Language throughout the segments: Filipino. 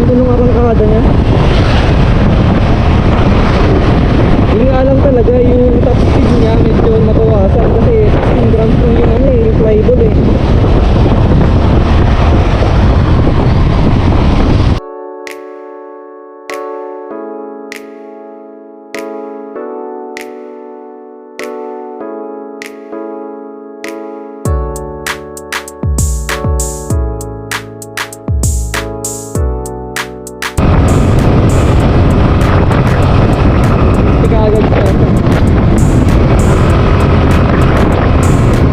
ganda nung arangkada niya. Yun nga lang talaga, yung top speed niya medyo nabawasan kasi 16 grams lang yung ano eh, yung plywood eh. Agad siya.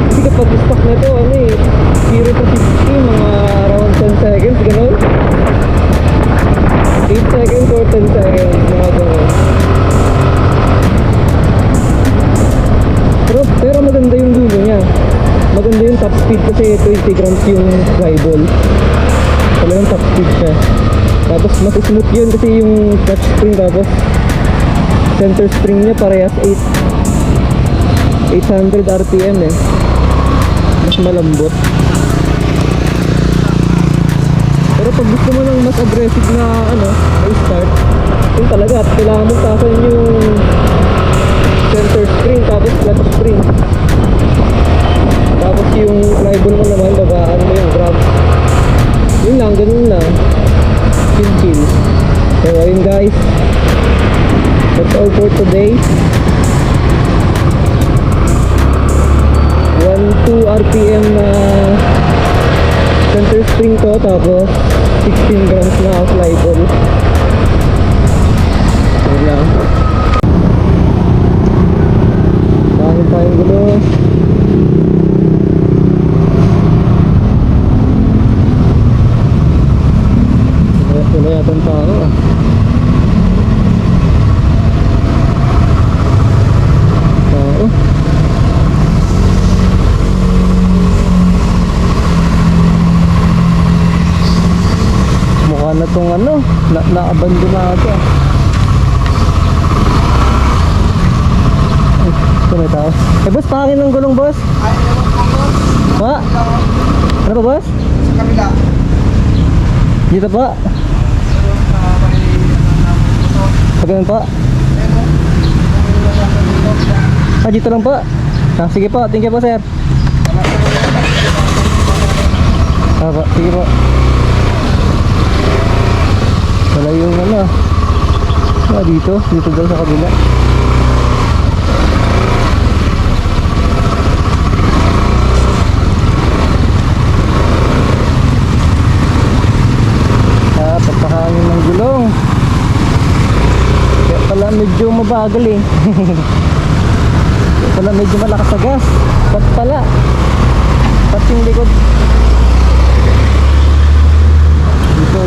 Kasi kapag stock na ito, ano eh, 0 to 60, mga around 10 seconds, gano'n. 8 seconds or 10 seconds, mga gano'n. Pero maganda yung dulo niya. Maganda yung top speed kasi 20 grams yung flyball. Talagang top speed siya. Tapos mas smooth yun kasi yung clutch spring, tapos center spring niya parehas 800 RPM eh. Mas malambot. Pero pag gusto mo ng mas aggressive na ano, na start, yun talaga, kailangan mo tasan yung center spring tapos clutch spring. Tapos yung flyball mo naman, babaan mo yung grab. Yun lang, ganun lang. Chill. So ayun guys, that's all for today. 1-2 RPM na center spring to, tapos 16 grams na flyball. Yun lang. Pangit tayong gulo. Wala yata ang tao ah. Mukha na tong ano, naabandonado. Ito may tao. Eh boss, pangin ng gulong boss. Ay, ewan ko boss. Pa? Ano ba boss? Sa kabila. Dito pa? Pagano'n pa? Ah, dito lang po. Ah, sige po, thank you po sir. Ah, po, sige po. Wala yung ano. Ah, dito daw sa kabila. Ah, pagpakain ng gulong. Kaya pala medyo mabagal eh. Kaya pala medyo malakas sa gas. Ba't pala? Ba't yung likod?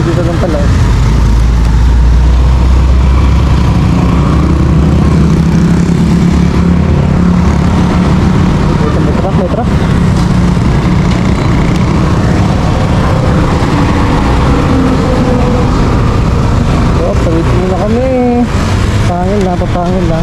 Dito lang pala. May truck. So, pawitin muna kami. Papangil na.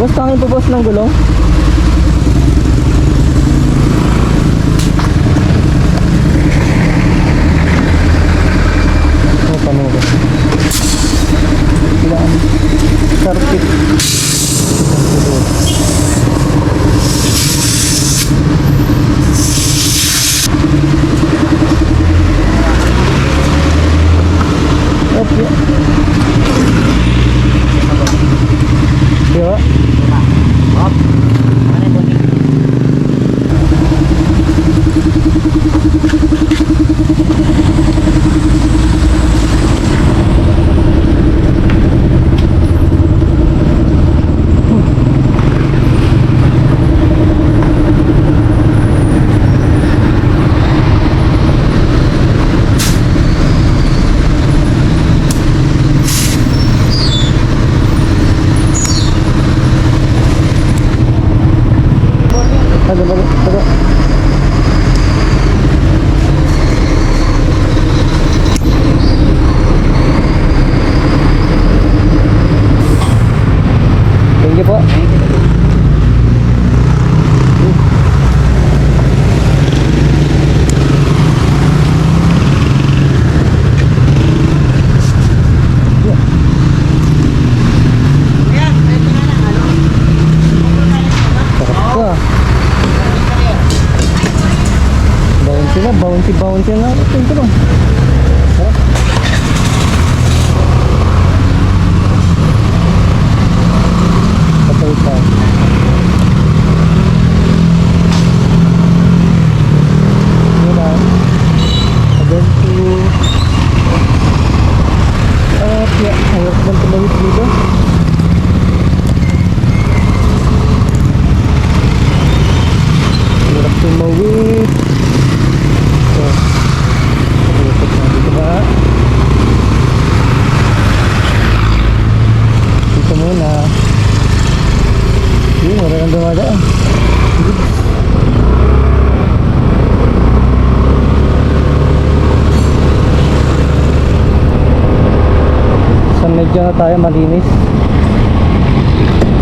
Boss, pangil po boss ng gulong. Paano ko? Kailangan circuit. Okay. Diba? Hop. Ano yung body? Thank you po. Sila, bouncy na. Ito lang. Patay pa. Diba? Again to... Ayok bang tumawid dito? Hirap tumawid. So, ikot na dito ba? Dito muna. Wala kang dumadaan. Sa medyo na tayo malinis.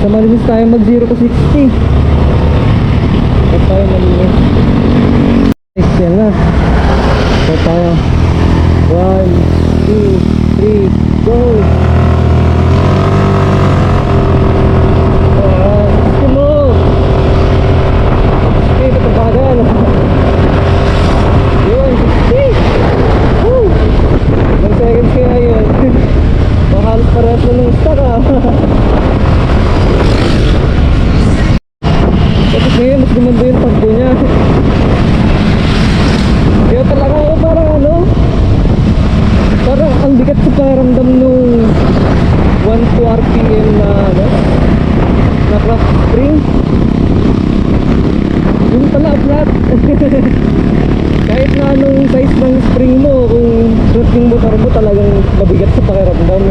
Sa malinis tayo mag 0 to 60. Ito tayo malinis. Yan na. Ito tayo. 1, 2, 3, go! Gusto mo! Okay, patabagal. Yun, 60! Woo! 1 seconds kaya yun. Halos parehas na nung stock ah. Tapos ngayon mas gumanda yung takbo niya. Kaya talaga ako parang ano, parang ang bigat sa pakiramdam nung 1 to RPM na ano, na craft spring. Yun pala flat. Kahit na anong size ng spring mo, kung suot yung motor mo talagang mabigat sa pakiramdam.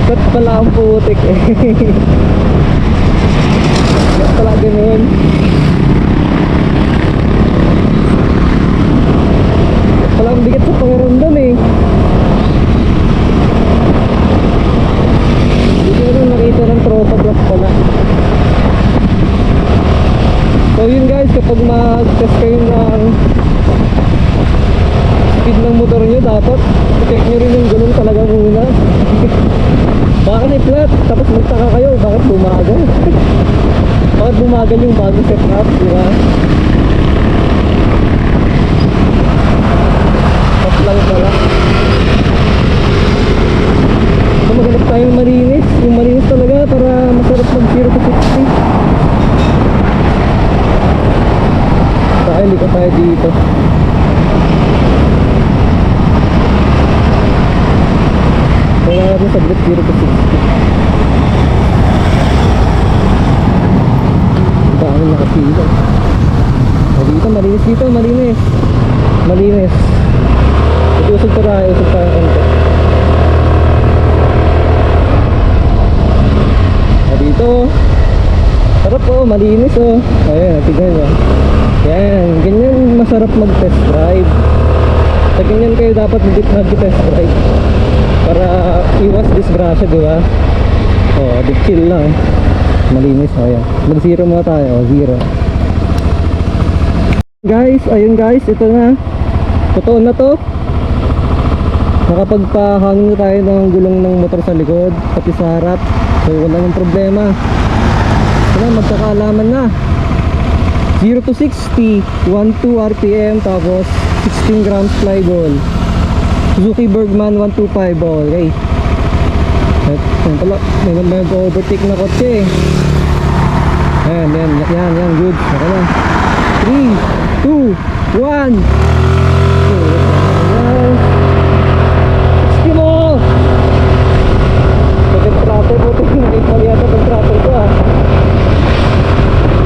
Ba't pala ang putik eh. Ba't pala ganun? Ba't pala ang bigat sa pakiramdam eh. Hindi ko na nakita ng tropa block pala. So yun guys, kapag mag-test kayo ng speed ng motor nyo, dapat check nyo rin yung gulong talaga muna. Baka ni-flat, tapos magtaka kayo, bakit bumagal? Bakit bumagal yung bagong setup, di ba? Tapos lang pala. So maghanap tayong malinis, yung malinis talaga para masarap mag 0 to 60. Tayo, liko tayo dito. Wala natin saglit 0 to 60. Dami nakapila. Dito, malinis dito, malinis. Malinis. Usog tayo konti. Dito. Sarap oh, malinis oh. Ayan, tignan nyo. Yan, ganyan masarap mag-test drive. Sa ganyan kayo dapat mag-test drive para iwas disgrasya, di ba? Oh, di chill lang. Malinis, oh yan. Mag-0 muna tayo, 0. Guys, ayun guys, ito na. Totoo na to. Nakapagpahangin na tayo ng gulong ng motor sa likod, pati sa harap. So wala nang problema. Ito na, magkakaalaman na. 0 to 60, 1 to RPM, tapos 16 grams fly ball. Suzuki Bergman 125 ball. Okay. Yan pala, may mag-overtake na kotse. Ayan, yan, good. Okay na. 3, 2, 1. Sige mo! Pag-tratter mo ito, nakipal yata pag-tratter ko ah.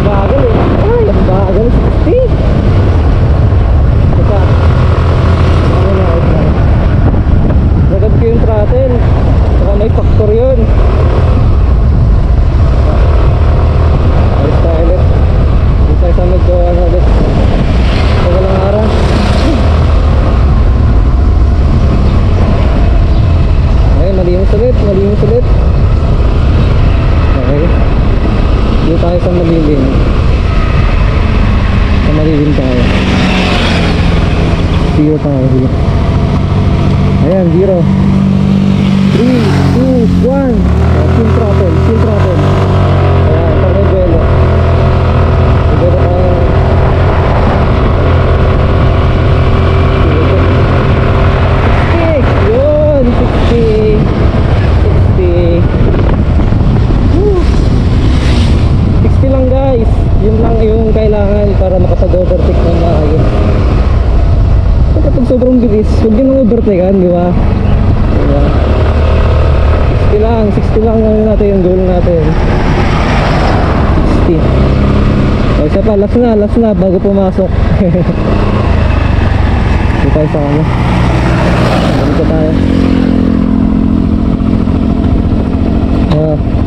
Bagal eh. Ay, ang bagal. 60. Ika. Ano na, ika. Nagad ko yung throttle. Saka may factor yun. Ayos tayo ulit. Hindi tayo sa mag-ano ulit. Sa walang araw. Okay, malinis ulit. Okay. Dito tayo sa malilim. Sa malilim tayo. 0 tayo. Ayan, 0. 3, 2, 1. Full throttle. Ayan, pag may buwelo. Buwelo tayo. Yun lang yung kailangan para makapag-overtake ng maayos. So, kapag sobrang bilis, huwag nyo nang overtakean, di ba? Diba? 60 lang ano natin yung goal natin. 60. O, isa pa, last na, bago pumasok. Dito tayo sa kanya. Dito tayo.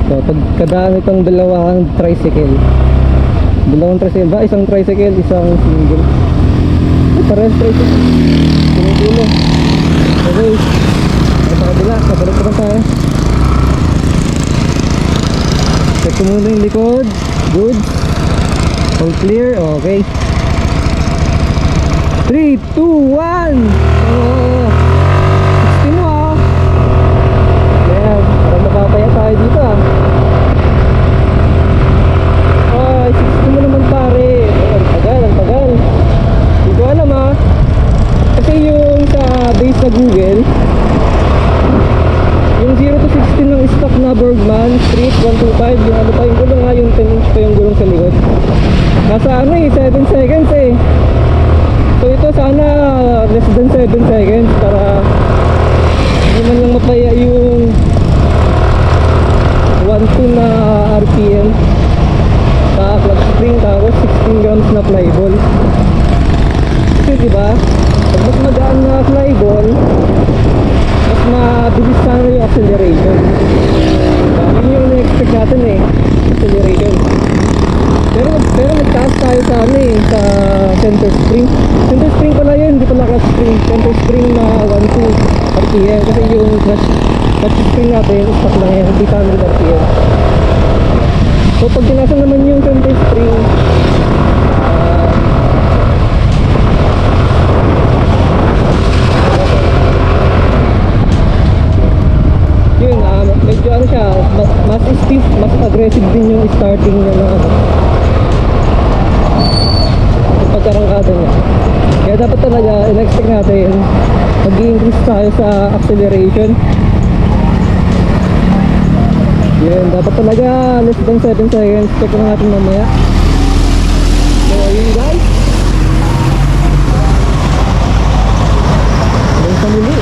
So, pagkadaan itong dalawang tricycle ba? Isang tricycle, isang single. Parehas tricycle. Sinigulo. Okay. Ay, sa kabila. Kabalik ko tayo. Check ko muna yung likod. Good. All clear. Okay. 3, 2, 1. Oh. 60 mo ah. Ayan. Parang mapapaya tayo dito ah. Ay, 60 mo naman pare. Ang tagal. Hindi ko alam ah. Kasi yung sa base na Google, yung 0 to 60 ng stock na Bergman Street 125, yung ano pa yung gulong ha, yung 10 inch pa yung gulong sa likod. Nasa ano eh, 7 seconds eh. So ito sana less than 7 seconds para hindi man lang mapaya yung 1-2 na RPM sa clutch spring, tapos 16 grams na flyball. Kasi diba, pag mas magaan na flyball, mas mabilis sana yung acceleration. Yun yung na-expect natin eh, acceleration. Pero nagtaas tayo sa ano eh, sa center spring. Center spring pala yun, hindi pala clutch spring. Center spring na 1-2 RPM. Kasi yung clutch spring natin, stock lang yan, 800 RPM. So pag tinasan naman yung center spring, yun, medyo ano siya, mas stiff, mas aggressive din yung starting niya na ano, yung pagkarangkada niya. Kaya dapat talaga, in-expect natin, mag-i-increase tayo sa acceleration. Yun, dapat talaga less than 7 seconds. Check lang natin mamaya. So, yun guys. Hanggang sa muli.